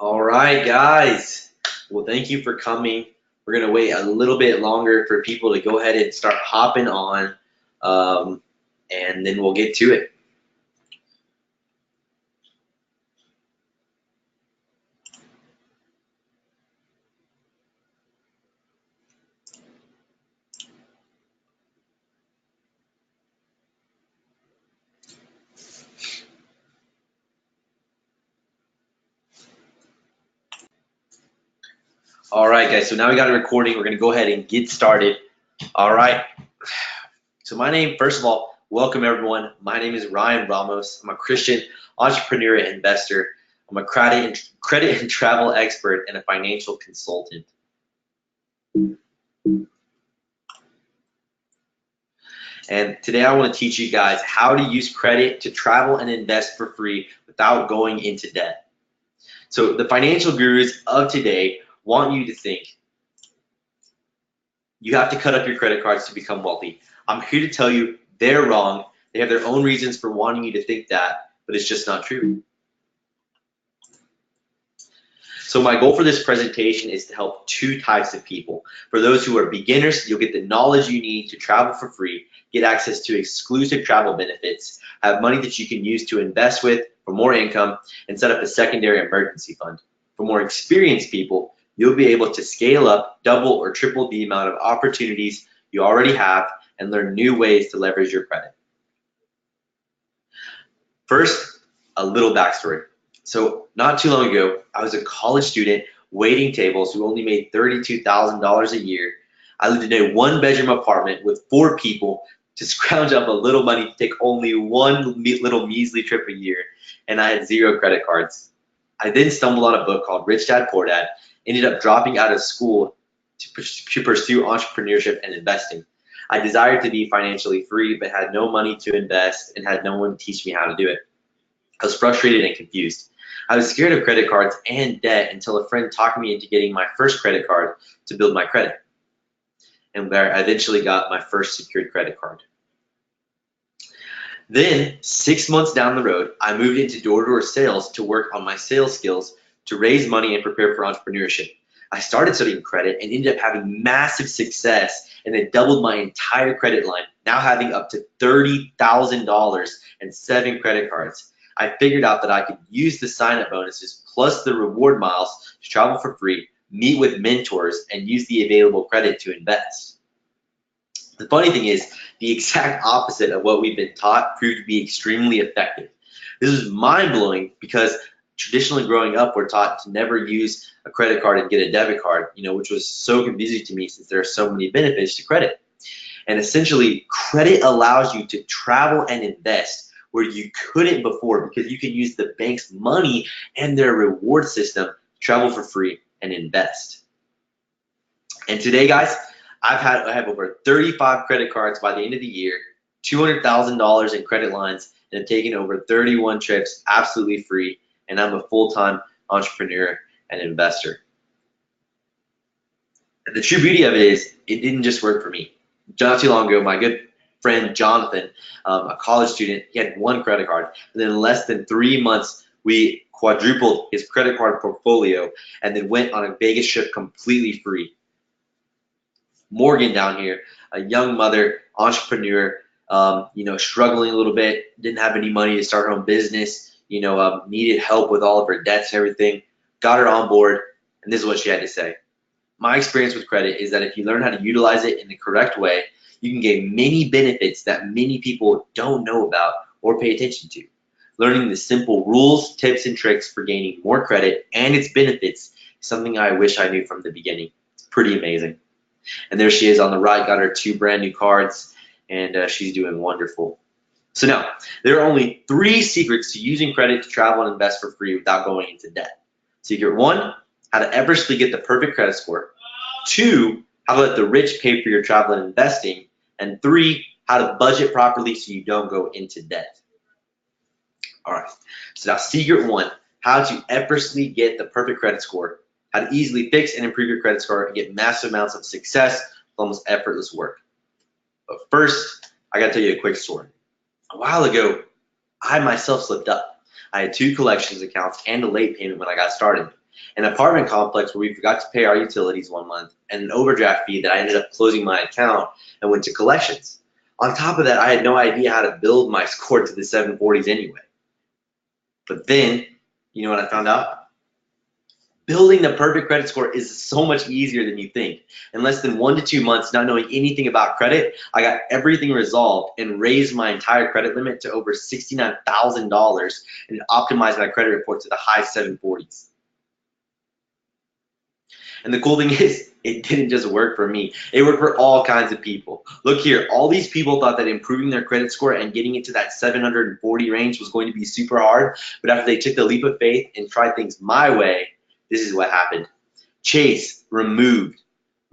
All right, guys. Well, thank you for coming. We're going to wait a little bit longer for people to go ahead and start hopping on, um, and then we'll get to it. All right, guys. So now we got a recording. We're going to go ahead and get started. All right. So first of all, welcome everyone. My name is Ryan Ramos. I'm a Christian entrepreneur and investor. I'm a credit and travel expert and a financial consultant. And today I want to teach you guys how to use credit to travel and invest for free without going into debt. So the financial gurus of today want you to think you have to cut up your credit cards to become wealthy. I'm here to tell you they're wrong. They have their own reasons for wanting you to think that, but it's just not true. So my goal for this presentation is to help two types of people. For those who are beginners, you'll get the knowledge you need to travel for free, get access to exclusive travel benefits, have money that you can use to invest with for more income, and set up a secondary emergency fund. For more experienced people, you'll be able to scale up, double or triple the amount of opportunities you already have, and learn new ways to leverage your credit. First, a little backstory. So not too long ago, I was a college student waiting tables who only made $32,000 a year. I lived in a one-bedroom apartment with 4 people to scrounge up a little money to take only one little measly trip a year, and I had 0 credit cards. I then stumbled on a book called Rich Dad Poor Dad, ended up dropping out of school to pursue entrepreneurship and investing. I desired to be financially free, but had no money to invest and had no one teach me how to do it. I was frustrated and confused. I was scared of credit cards and debt until a friend talked me into getting my first credit card to build my credit, and where I eventually got my first secured credit card. Then, 6 months down the road, I moved into door-to-door sales to work on my sales skills to raise money and prepare for entrepreneurship. I started studying credit and ended up having massive success and then doubled my entire credit line, now having up to $30,000 and 7 credit cards. I figured out that I could use the sign-up bonuses plus the reward miles to travel for free, meet with mentors, and use the available credit to invest. The funny thing is, the exact opposite of what we've been taught proved to be extremely effective. This is mind-blowing because traditionally growing up, we're taught to never use a credit card and get a debit card, which was so confusing to me since there are so many benefits to credit. And essentially, credit allows you to travel and invest where you couldn't before because you can use the bank's money and their reward system to travel for free and invest. And today, guys, I have over 35 credit cards by the end of the year, $200,000 in credit lines, and have taken over 31 trips absolutely free, and I'm a full-time entrepreneur and investor. And the true beauty of it is it didn't just work for me. Not too long ago, my good friend Jonathan, a college student, he had 1 credit card, and then in less than 3 months, we quadrupled his credit card portfolio and then went on a Vegas trip completely free. Morgan down here, a young mother, entrepreneur, struggling a little bit, didn't have any money to start her own business, needed help with all of her debts and everything, got her on board, and this is what she had to say. My experience with credit is that if you learn how to utilize it in the correct way, you can gain many benefits that many people don't know about or pay attention to. Learning the simple rules, tips, and tricks for gaining more credit and its benefits is something I wish I knew from the beginning. It's pretty amazing. And there she is on the right, got her 2 brand new cards, and she's doing wonderful. So now, there are only 3 secrets to using credit to travel and invest for free without going into debt. Secret 1, how to effortlessly get the perfect credit score. 2, how to let the rich pay for your travel and investing. And 3, how to budget properly so you don't go into debt. All right, so now secret 1, how to effortlessly get the perfect credit score. How to easily fix and improve your credit score and get massive amounts of success with almost effortless work. But first, I gotta tell you a quick story. A while ago, I myself slipped up. I had 2 collections accounts and a late payment when I got started. an apartment complex where we forgot to pay our utilities one month, and an overdraft fee that I ended up closing my account and went to collections. On top of that, I had no idea how to build my score to the 740s anyway. But then, you know what I found out? Building the perfect credit score is so much easier than you think. In less than 1 to 2 months, not knowing anything about credit, I got everything resolved and raised my entire credit limit to over $69,000 and optimized my credit report to the high 740s. And the cool thing is, it didn't just work for me. It worked for all kinds of people. Look here, all these people thought that improving their credit score and getting it to that 740 range was going to be super hard, but after they took the leap of faith and tried things my way, this is what happened. Chase removed,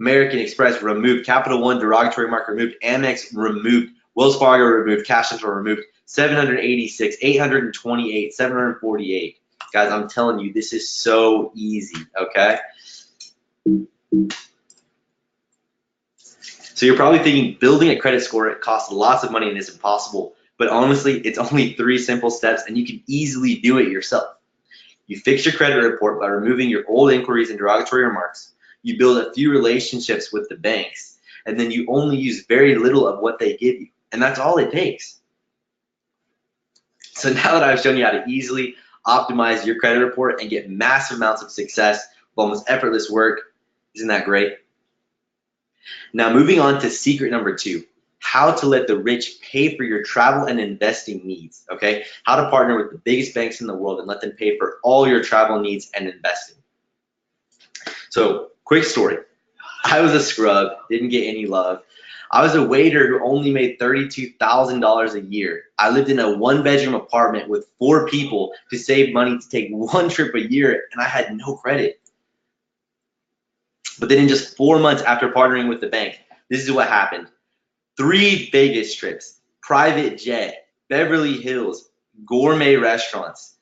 American Express removed, Capital One derogatory mark removed, Amex removed, Wells Fargo removed, Cash Central removed, 786, 828, 748. Guys, I'm telling you, this is so easy, okay? So you're probably thinking building a credit score, it costs lots of money and is impossible, but honestly, it's only 3 simple steps and you can easily do it yourself. You fix your credit report by removing your old inquiries and derogatory remarks. You build a few relationships with the banks, and then you only use very little of what they give you, and that's all it takes. So now that I've shown you how to easily optimize your credit report and get massive amounts of success with almost effortless work, isn't that great? Now moving on to secret number 2. How to let the rich pay for your travel and investing needs, okay? How to partner with the biggest banks in the world and let them pay for all your travel needs and investing. So, quick story. I was a scrub, didn't get any love. I was a waiter who only made $32,000 a year. I lived in a 1-bedroom apartment with 4 people to save money to take 1 trip a year, and I had no credit. But then in just 4 months after partnering with the bank, this is what happened. 3 Vegas trips, private jet, Beverly Hills, gourmet restaurants,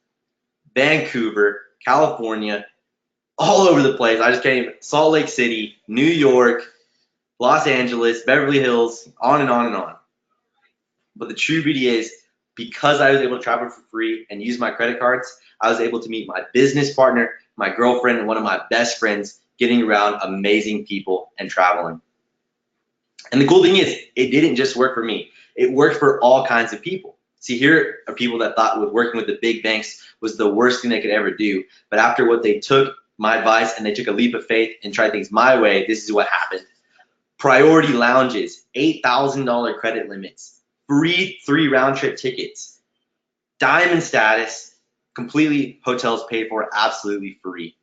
Vancouver, California, all over the place. I just came Salt Lake City, New York, Los Angeles, Beverly Hills, on and on and on. But the true beauty is, because I was able to travel for free and use my credit cards, I was able to meet my business partner, my girlfriend, and one of my best friends, getting around amazing people and traveling. And the cool thing is, it didn't just work for me. It worked for all kinds of people. See, here are people that thought with working with the big banks was the worst thing they could ever do. But after what they took my advice and they took a leap of faith and tried things my way, this is what happened. Priority lounges, $8,000 credit limits, free 3 round-trip tickets, diamond status, completely hotels paid for, absolutely free.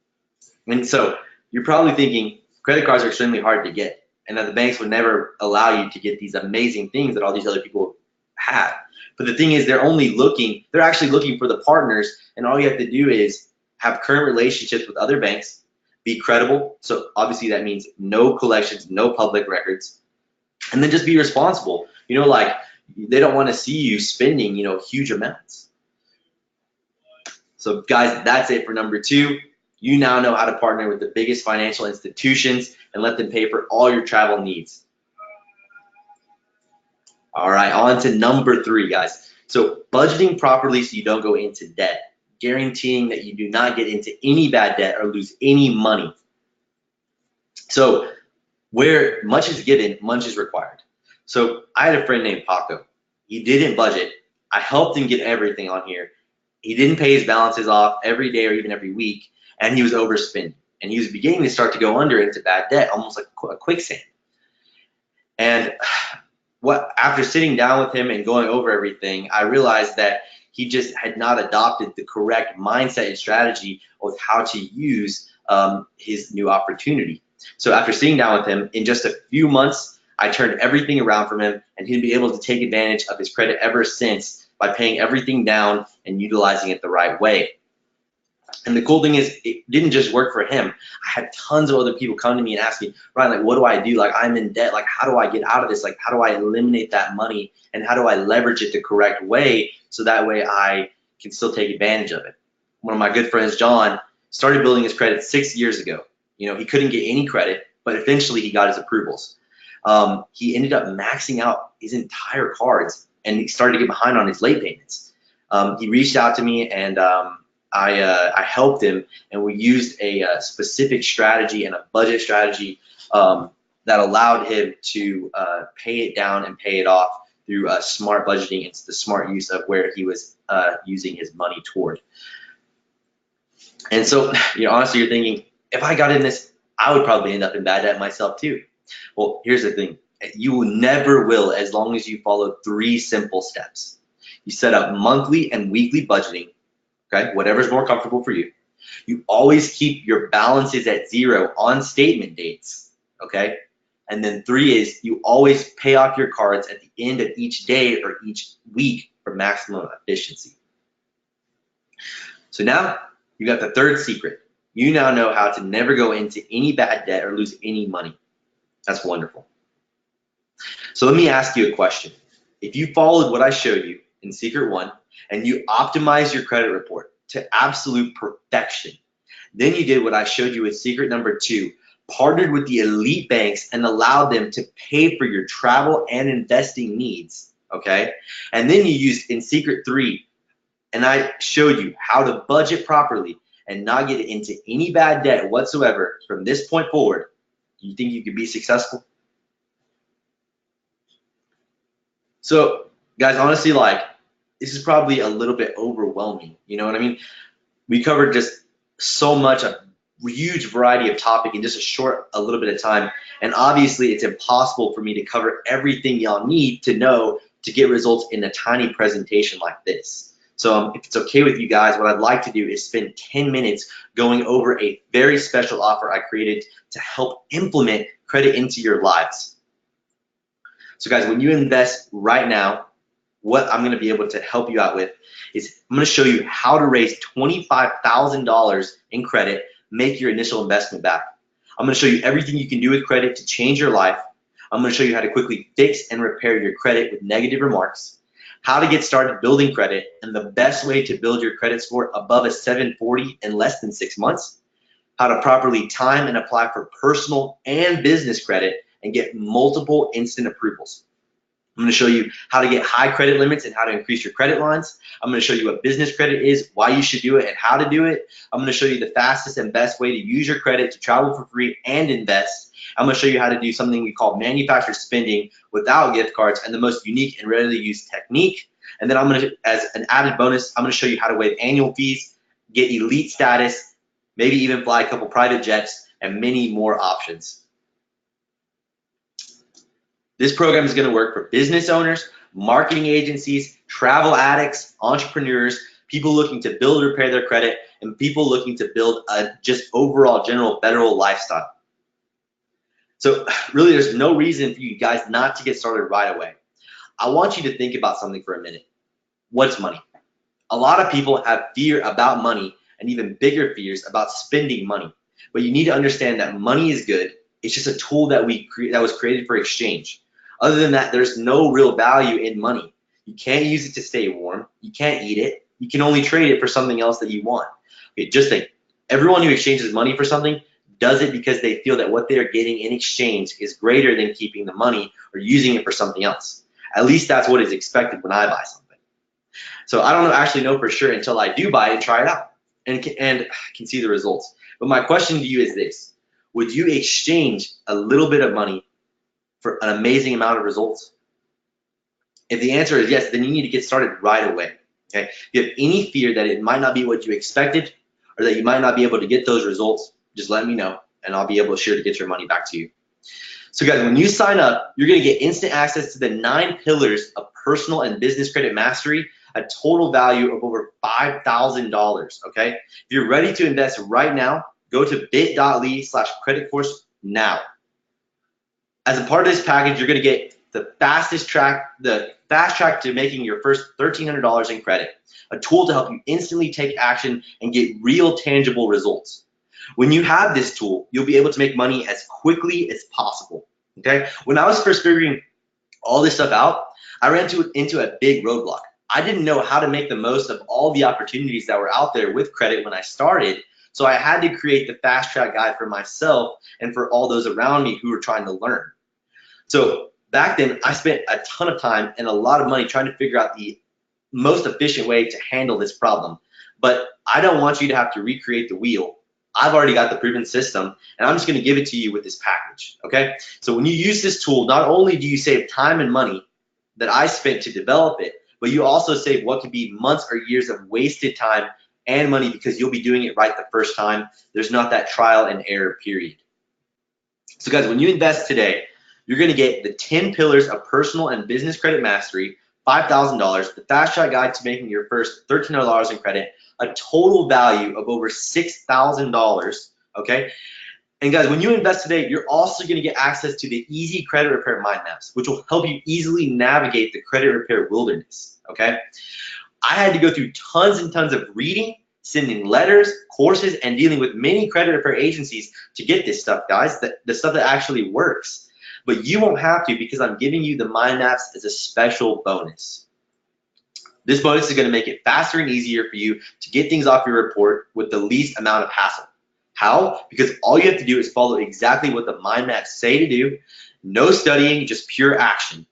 And so you're probably thinking credit cards are extremely hard to get, and that the banks would never allow you to get these amazing things that all these other people have. But the thing is, they're actually looking for the partners, and all you have to do is have current relationships with other banks, be credible, so obviously that means no collections, no public records, and then just be responsible. You know, like, they don't want to see you spending, you know, huge amounts. So guys, that's it for number 2. You now know how to partner with the biggest financial institutions and let them pay for all your travel needs. All right, on to number 3, guys. So budgeting properly so you don't go into debt, guaranteeing that you do not get into any bad debt or lose any money. So where much is given, much is required. So I had a friend named Paco. He didn't budget. I helped him get everything on here. He didn't pay his balances off every day or even every week, and he was overspending. And he was beginning to start to go under into bad debt, almost like a quicksand. And after sitting down with him and going over everything, I realized that he just had not adopted the correct mindset and strategy of how to use his new opportunity. So after sitting down with him, in just a few months, I turned everything around from him, and he'd be able to take advantage of his credit ever since by paying everything down and utilizing it the right way. And the cool thing is, it didn't just work for him. I had tons of other people come to me and ask me, Ryan, like, what do I do? Like, I'm in debt. Like, how do I get out of this? Like, how do I eliminate that money? And how do I leverage it the correct way so that way I can still take advantage of it? One of my good friends, John, started building his credit 6 years ago. You know, he couldn't get any credit, but eventually he got his approvals. He ended up maxing out his entire cards, and he started to get behind on his late payments. He reached out to me, and I helped him, and we used a specific strategy and a budget strategy that allowed him to pay it down and pay it off through smart budgeting and the smart use of where he was using his money toward. And so, honestly, you're thinking, if I got in this, I would probably end up in bad debt myself too. Well, here's the thing. You never will, as long as you follow 3 simple steps. You set up monthly and weekly budgeting, okay? Whatever's more comfortable for you. You always keep your balances at 0 on statement dates, okay? And then 3 is you always pay off your cards at the end of each day or each week for maximum efficiency. So now you got the 3rd secret. You now know how to never go into any bad debt or lose any money. That's wonderful. So let me ask you a question. If you followed what I showed you in secret 1 and you optimized your credit report to absolute perfection, then you did what I showed you with secret number 2, partnered with the elite banks and allowed them to pay for your travel and investing needs, okay? And then you used in secret 3, and I showed you how to budget properly and not get into any bad debt whatsoever from this point forward. Do you think you could be successful? So, guys, honestly, this is probably a little bit overwhelming. You know what I mean? We covered just so much, a huge variety of topic in just a little bit of time. And obviously, it's impossible for me to cover everything y'all need to know to get results in a tiny presentation like this. So if it's okay with you guys, what I'd like to do is spend 10 minutes going over a very special offer I created to help implement credit into your lives. So guys, when you invest right now, what I'm going to be able to help you out with is I'm going to show you how to raise $25,000 in credit, make your initial investment back. I'm going to show you everything you can do with credit to change your life. I'm going to show you how to quickly fix and repair your credit with negative remarks, how to get started building credit, and the best way to build your credit score above a 740 in less than 6 months, how to properly time and apply for personal and business credit and get multiple instant approvals. I'm going to show you how to get high credit limits and how to increase your credit lines. I'm going to show you what business credit is, why you should do it, and how to do it. I'm going to show you the fastest and best way to use your credit to travel for free and invest. I'm going to show you how to do something we call manufactured spending without gift cards and the most unique and rarely used technique. And then I'm going to, as an added bonus, I'm going to show you how to waive annual fees, get elite status, maybe even fly a couple private jets, and many more options. This program is going to work for business owners, marketing agencies, travel addicts, entrepreneurs, people looking to build or repair their credit, and people looking to build a just overall general federal lifestyle. So really, there's no reason for you guys not to get started right away. I want you to think about something for a minute. What's money? A lot of people have fear about money and even bigger fears about spending money. But you need to understand that money is good. It's just a tool that was created for exchange. Other than that, there's no real value in money. You can't use it to stay warm. You can't eat it. You can only trade it for something else that you want. Okay, just think, everyone who exchanges money for something does it because they feel that what they're getting in exchange is greater than keeping the money or using it for something else. At least that's what is expected when I buy something. So I don't actually know for sure until I do buy it and try it out and can see the results. But my question to you is this: would you exchange a little bit of money for an amazing amount of results? If the answer is yes, then you need to get started right away. Okay? If you have any fear that it might not be what you expected or that you might not be able to get those results, just let me know and I'll be able to get your money back to you. So guys, when you sign up, you're going to get instant access to the 9 pillars of personal and business credit mastery, a total value of over $5,000, okay? If you're ready to invest right now, go to bit.ly/creditcourse now. As a part of this package, you're going to get the fast track to making your first $1,300 in credit, a tool to help you instantly take action and get real tangible results. When you have this tool, you'll be able to make money as quickly as possible, okay? When I was first figuring all this stuff out, I ran into a big roadblock. I didn't know how to make the most of all the opportunities that were out there with credit when I started, so I had to create the fast track guide for myself and for all those around me who were trying to learn. So back then, I spent a ton of time and a lot of money trying to figure out the most efficient way to handle this problem. but I don't want you to have to recreate the wheel. I've already got the proven system, and I'm just going to give it to you with this package, okay? So when you use this tool, not only do you save time and money that I spent to develop it, but you also save what could be months or years of wasted time and money because you'll be doing it right the first time. There's not that trial and error period. So guys, when you invest today, you're going to get the 10 pillars of personal and business credit mastery, $5,000, the fast track guide to making your first $1,300 in credit, a total value of over $6,000, okay? And guys, when you invest today, you're also going to get access to the Easy Credit Repair Mind Maps, which will help you easily navigate the credit repair wilderness, okay? I had to go through tons and tons of reading, sending letters, courses, and dealing with many credit repair agencies to get this stuff, guys, the stuff that actually works. But you won't have to because I'm giving you the mind maps as a special bonus. This bonus is going to make it faster and easier for you to get things off your report with the least amount of hassle. How? Because all you have to do is follow exactly what the mind maps say to do. No studying, just pure action.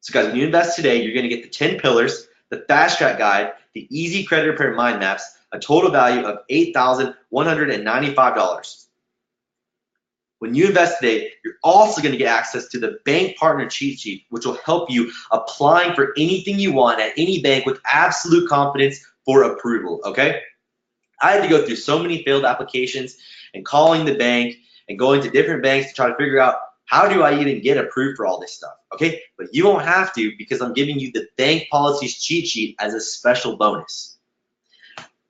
So guys, when you invest today, you're going to get the 10 pillars, the fast track guide, the easy credit repair mind maps, a total value of $8,195. When you invest today, you're also going to get access to the bank partner cheat sheet, which will help you applying for anything you want at any bank with absolute confidence for approval, okay? I had to go through so many failed applications and calling the bank and going to different banks to try to figure out how do I even get approved for all this stuff, okay? But you won't have to because I'm giving you the bank policies cheat sheet as a special bonus.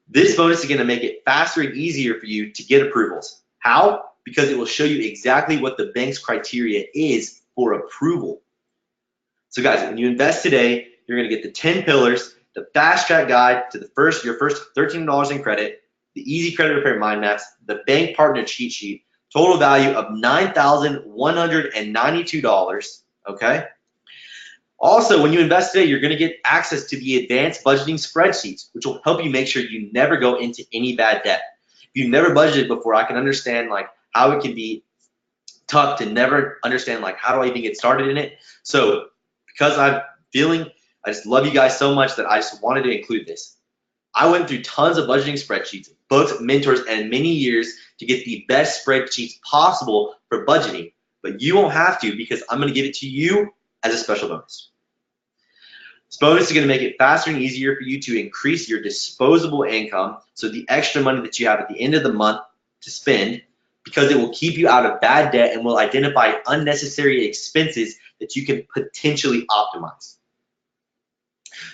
This bonus is going to make it faster and easier for you to get approvals. How? Because it will show you exactly what the bank's criteria is for approval. So guys, when you invest today, you're going to get the 10 pillars, the fast track guide to your first $13 in credit, the easy credit repair mind maps, the bank partner cheat sheet, total value of $9,192, okay? Also, when you invest today, you're going to get access to the advanced budgeting spreadsheets, which will help you make sure you never go into any bad debt. If you've never budgeted before, I can understand like how it can be tough to never understand like how do I even get started in it. So because I just love you guys so much that I just wanted to include this. I went through tons of budgeting spreadsheets, books, mentors, and many years to get the best spreadsheets possible for budgeting. But you won't have to because I'm going to give it to you as a special bonus. This bonus is going to make it faster and easier for you to increase your disposable income, so the extra money that you have at the end of the month to spend, because it will keep you out of bad debt and will identify unnecessary expenses that you can potentially optimize.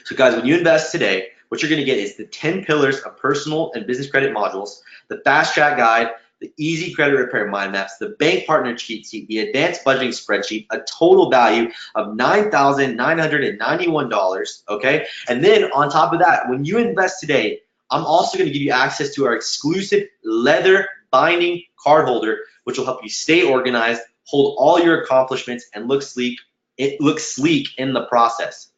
So guys, when you invest today, what you're going to get is the 10 pillars of personal and business credit modules, the fast track guide, the easy credit repair mind maps, the bank partner cheat sheet, the advanced budgeting spreadsheet, a total value of $9,991, okay? And then on top of that, when you invest today, I'm also going to give you access to our exclusive leather binding card holder, which will help you stay organized, hold all your accomplishments, and look sleek. It looks sleek in the process.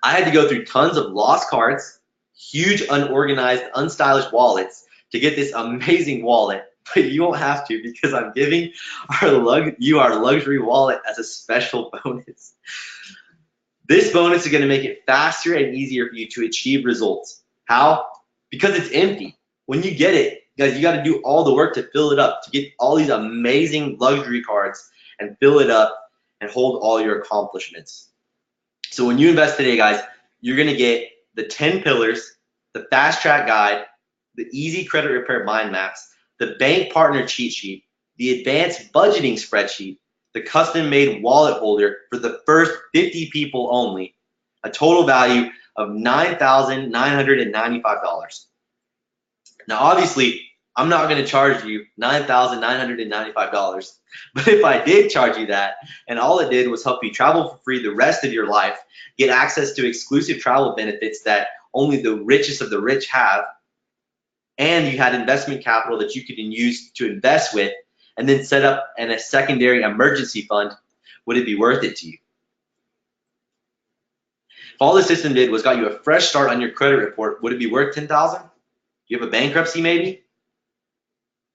I had to go through tons of lost cards, huge unorganized, unstylish wallets to get this amazing wallet, but you won't have to because I'm giving you our luxury wallet as a special bonus. This bonus is going to make it faster and easier for you to achieve results. How? Because it's empty. When you get it, guys, you got to do all the work to fill it up, to get all these amazing luxury cards and fill it up and hold all your accomplishments. So when you invest today, guys, you're going to get the 10 pillars, the fast track guide, the easy credit repair mind maps, the bank partner cheat sheet, the advanced budgeting spreadsheet, the custom made wallet holder for the first 50 people only, a total value of $9,995. Now, obviously, I'm not going to charge you $9,995, but if I did charge you that, and all it did was help you travel for free the rest of your life, get access to exclusive travel benefits that only the richest of the rich have, and you had investment capital that you could use to invest with, and then set up a secondary emergency fund, would it be worth it to you? If all the system did was got you a fresh start on your credit report, would it be worth $10,000? You have a bankruptcy maybe?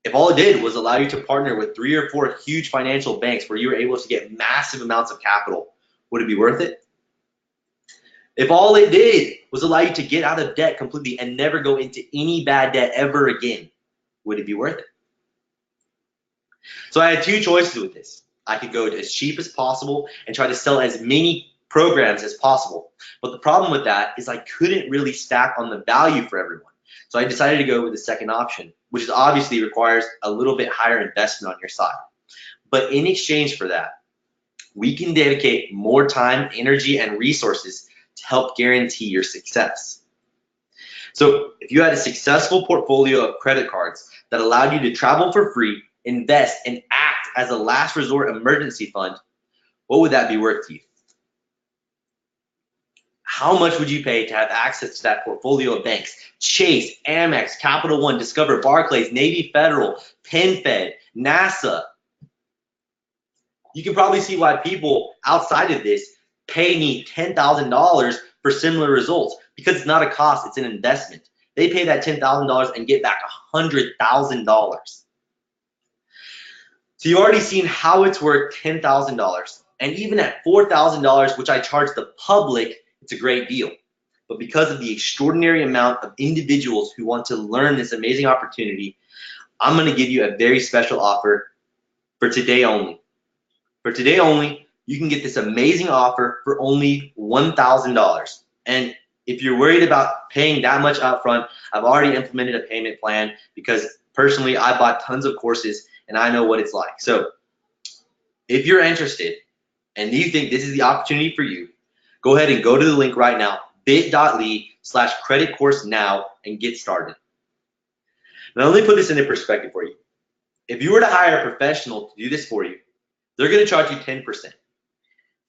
If all it did was allow you to partner with 3 or 4 huge financial banks where you were able to get massive amounts of capital, would it be worth it? If all it did was allow you to get out of debt completely and never go into any bad debt ever again, would it be worth it? So I had two choices with this. I could go as cheap as possible and try to sell as many programs as possible. But the problem with that is I couldn't really stack on the value for everyone. So I decided to go with the second option, which is obviously requires a little bit higher investment on your side. But in exchange for that, we can dedicate more time, energy, and resources to help guarantee your success. So if you had a successful portfolio of credit cards that allowed you to travel for free, invest, and act as a last resort emergency fund, what would that be worth to you? How much would you pay to have access to that portfolio of banks? Chase, Amex, Capital One, Discover, Barclays, Navy Federal, PenFed, NASA. You can probably see why people outside of this pay me $10,000 for similar results, because it's not a cost, it's an investment. They pay that $10,000 and get back $100,000. So you've already seen how it's worth $10,000. And even at $4,000, which I charge the public, it's a great deal. But because of the extraordinary amount of individuals who want to learn this amazing opportunity, I'm going to give you a very special offer for today only. For today only, you can get this amazing offer for only $1,000. And if you're worried about paying that much upfront, I've already implemented a payment plan because personally I bought tons of courses and I know what it's like. So if you're interested and you think this is the opportunity for you, go ahead and go to the link right now, bit.ly/creditcourse-now, and get started. Now let me put this into perspective for you. If you were to hire a professional to do this for you, they're going to charge you 10%.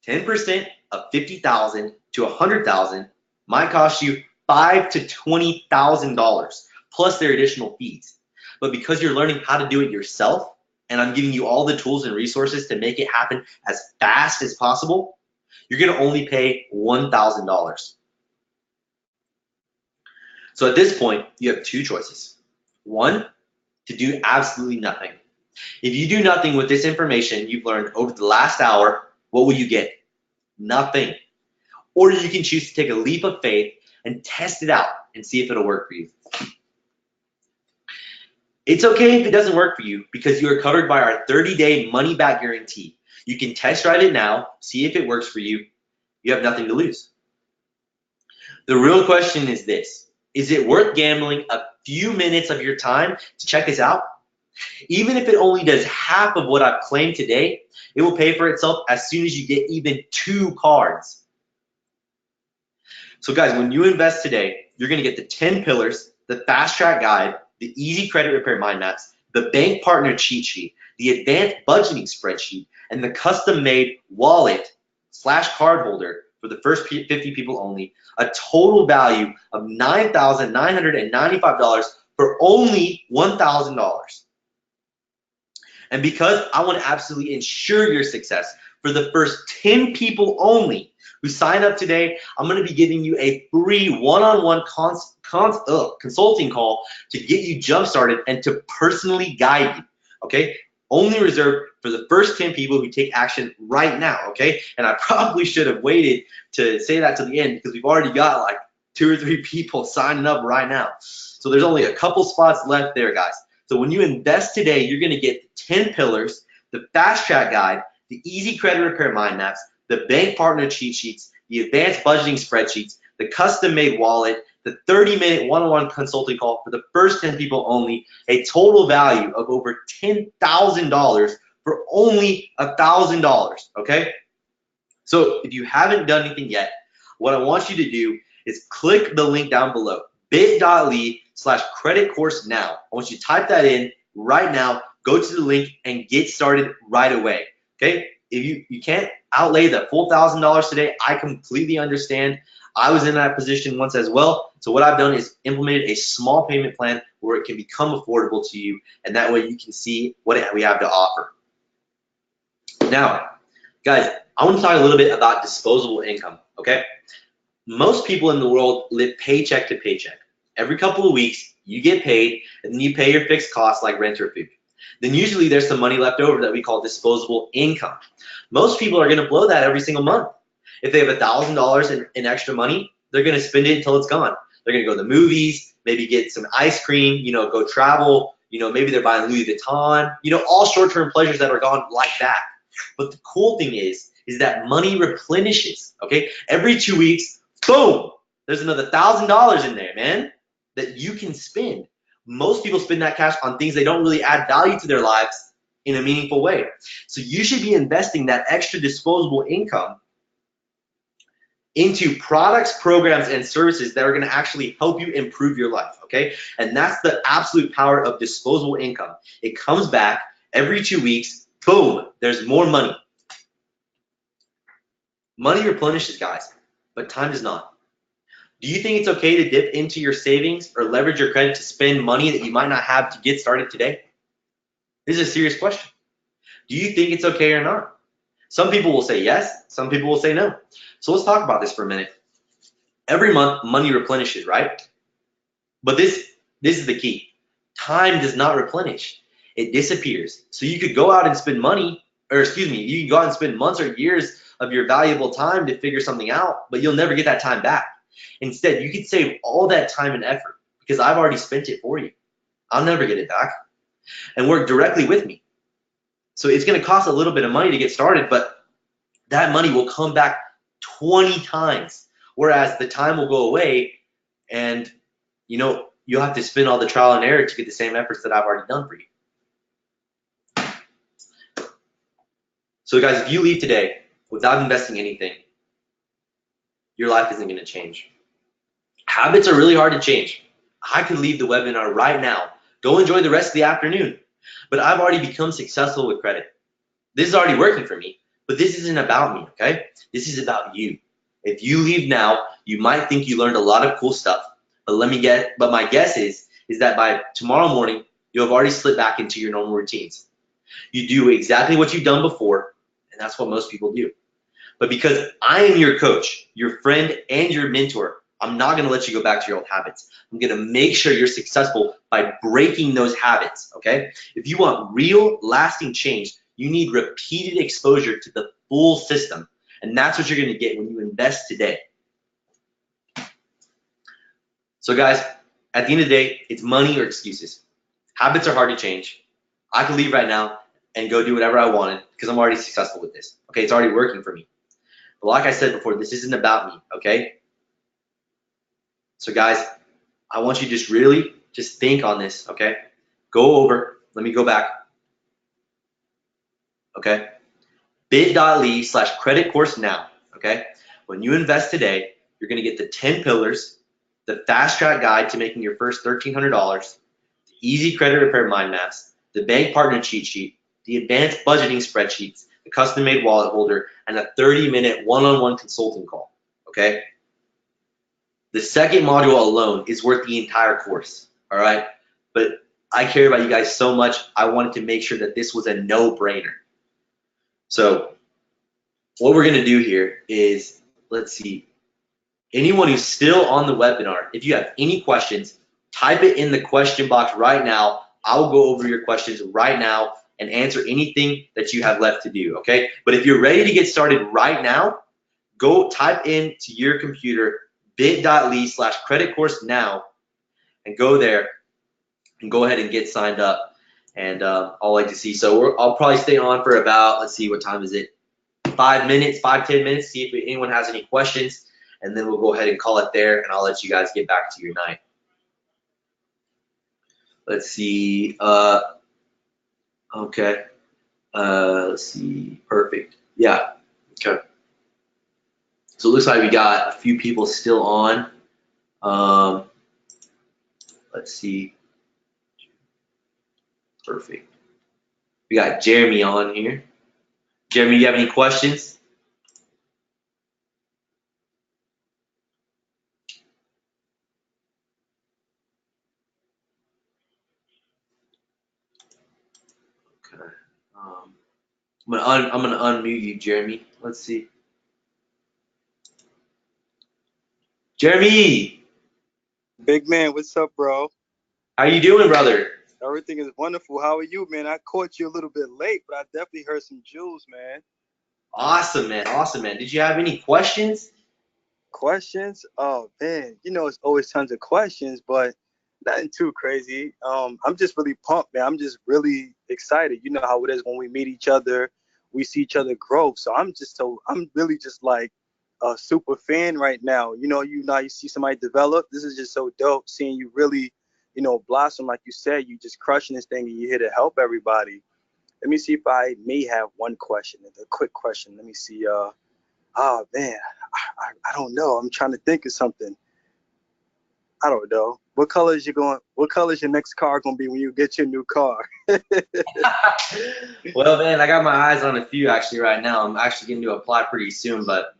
10% of $50,000 to $100,000 might cost you $5,000 to $20,000 plus their additional fees. But because you're learning how to do it yourself, and I'm giving you all the tools and resources to make it happen as fast as possible, you're going to only pay $1,000. So at this point, you have two choices. One, to do absolutely nothing. If you do nothing with this information you've learned over the last hour, what will you get? Nothing. Or you can choose to take a leap of faith and test it out and see if it'll work for you. It's okay if it doesn't work for you because you are covered by our 30-day money-back guarantee. You can test drive it now, see if it works for you. You have nothing to lose. The real question is this: is it worth gambling a few minutes of your time to check this out? Even if it only does half of what I've claimed today, it will pay for itself as soon as you get even 2 cards. So guys, when you invest today, you're going to get the 10 pillars, the fast track guide, the easy credit repair mind maps, the bank partner cheat sheet, the advanced budgeting spreadsheet, and the custom made wallet/card holder for the first 50 people only, a total value of $9,995 for only $1,000. And because I want to absolutely ensure your success, for the first 10 people only who sign up today, I'm going to be giving you a free one-on-one consulting call to get you jump-started and to personally guide you, okay? Only reserved for the first 10 people who take action right now, okay? And I probably should have waited to say that to the end because we've already got like 2 or 3 people signing up right now. So there's only a couple spots left there, guys. So when you invest today, you're going to get the 10 pillars, the fast track guide, the easy credit repair mind maps, the bank partner cheat sheets, the advanced budgeting spreadsheets, the custom made wallet, the 30-minute one-on-one consulting call for the first 10 people only, a total value of over $10,000 for only $1,000, okay? So if you haven't done anything yet, what I want you to do is click the link down below, bit.ly/creditcourse-now. I want you to type that in right now, go to the link, and get started right away, okay? If you can't outlay the full $1,000 today, I completely understand. I was in that position once as well. So what I've done is implemented a small payment plan where it can become affordable to you, and that way you can see what we have to offer. Now, guys, I want to talk a little bit about disposable income, okay? Most people in the world live paycheck to paycheck. Every couple of weeks, you get paid, and then you pay your fixed costs like rent or food. Then usually there's some money left over that we call disposable income. Most people are going to blow that every single month. If they have $1,000 in extra money, they're going to spend it until it's gone. They're going to go to the movies, maybe get some ice cream, go travel, maybe they're buying Louis Vuitton, all short-term pleasures that are gone like that. But the cool thing is that money replenishes, okay? Every 2 weeks, boom, there's another $1,000 in there, man, that you can spend. Most people spend that cash on things they don't really add value to their lives in a meaningful way. So you should be investing that extra disposable income into products, programs, and services that are going to actually help you improve your life, okay? And that's the absolute power of disposable income. It comes back every 2 weeks, boom, there's more money. Money replenishes, guys, but time does not. Do you think it's okay to dip into your savings or leverage your credit to spend money that you might not have to get started today? This is a serious question. Do you think it's okay or not? Some people will say yes, some people will say no. So let's talk about this for a minute. Every month, money replenishes, right? But this is the key. Time does not replenish. It disappears. So you could go out and spend money, you can go out and spend months or years of your valuable time to figure something out, but you'll never get that time back. Instead, you could save all that time and effort because I've already spent it for you. I'll never get it back. And work directly with me. So it's going to cost a little bit of money to get started, but that money will come back 20 times. Whereas the time will go away and, you'll have to spend all the trial and error to get the same efforts that I've already done for you. So guys, if you leave today without investing anything, your life isn't going to change. Habits are really hard to change. I could leave the webinar right now. Go enjoy the rest of the afternoon. But I've already become successful with credit. This is already working for me, but this isn't about me, okay? This is about you. If you leave now, you might think you learned a lot of cool stuff, but my guess is that by tomorrow morning, you'll have already slipped back into your normal routines. You do exactly what you've done before, and that's what most people do. But because I am your coach, your friend, and your mentor, I'm not going to let you go back to your old habits. I'm going to make sure you're successful by breaking those habits, okay? If you want real, lasting change, you need repeated exposure to the full system, and that's what you're going to get when you invest today. So guys, at the end of the day, it's money or excuses. Habits are hard to change. I can leave right now and go do whatever I wanted because I'm already successful with this. Okay, it's already working for me. But like I said before, this isn't about me, okay? So guys, I want you to just think on this, okay? Go over, let me go back, okay? bit.ly/credit course now, okay? When you invest today, you're gonna get the 10 pillars, the fast track guide to making your first $1,300, the easy credit repair mind maps, the bank partner cheat sheet, the advanced budgeting spreadsheets, the custom made wallet holder, and a 30-minute one-on-one consulting call, okay? The second module alone is worth the entire course, all right? But I care about you guys so much, I wanted to make sure that this was a no-brainer. So what we're gonna do here is, let's see, anyone who's still on the webinar, if you have any questions, type it in the question box right now. I'll go over your questions right now and answer anything that you have left to do, okay? But if you're ready to get started right now, go type into your computer bit.ly/credit course now and go there and go ahead and get signed up. And I'll like to see. So I'll probably stay on for about, let's see, what time is it? 5 minutes, 5-10 minutes, see if anyone has any questions, and then we'll go ahead and call it there, and I'll let you guys get back to your night. Let's see. Okay. Let's see. Perfect. Yeah. Okay. So it looks like we got a few people still on. Let's see. Perfect. We got Jeremy on here. Jeremy, do you have any questions? Okay. I'm gonna unmute you, Jeremy. Let's see. Jeremy, Big man, what's up, bro? how you doing, brother? Everything is wonderful. How are you, man? I caught you a little bit late, but I definitely heard some jewels, man. Awesome, man. Awesome, man. Did you have any questions? Questions? Oh man, it's always tons of questions, but nothing too crazy. I'm just really pumped, man. I'm just really excited. You know how it is when we meet each other, we see each other grow. So I'm really just like a super fan right now. You see somebody develop. This is just so dope seeing you really, blossom. Like you said, you just crushing this thing and you're here to help everybody. Let me see if I may have one question, a quick question. Let me see. Oh man, I don't know. I'm trying to think of something. I don't know. What color is your next car gonna be when you get your new car? Well, man, I got my eyes on a few actually right now. I'm actually going to apply pretty soon, but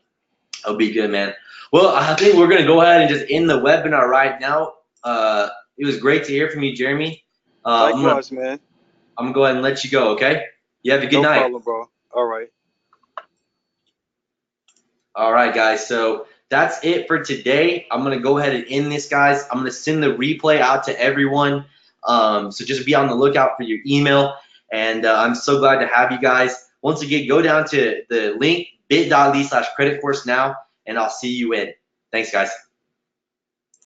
it'll be good, man. Well, I think we're going to go ahead and just end the webinar right now. It was great to hear from you, Jeremy. Likewise, man. I'm gonna go ahead and let you go, okay? You have a good No night. problem, bro. All right. All right, guys. So that's it for today. I'm gonna go ahead and end this, guys. I'm gonna send the replay out to everyone. So just be on the lookout for your email. And I'm so glad to have you guys. Once again, go down to the link bit.ly/credit course now, and I'll see you in. Thanks, guys.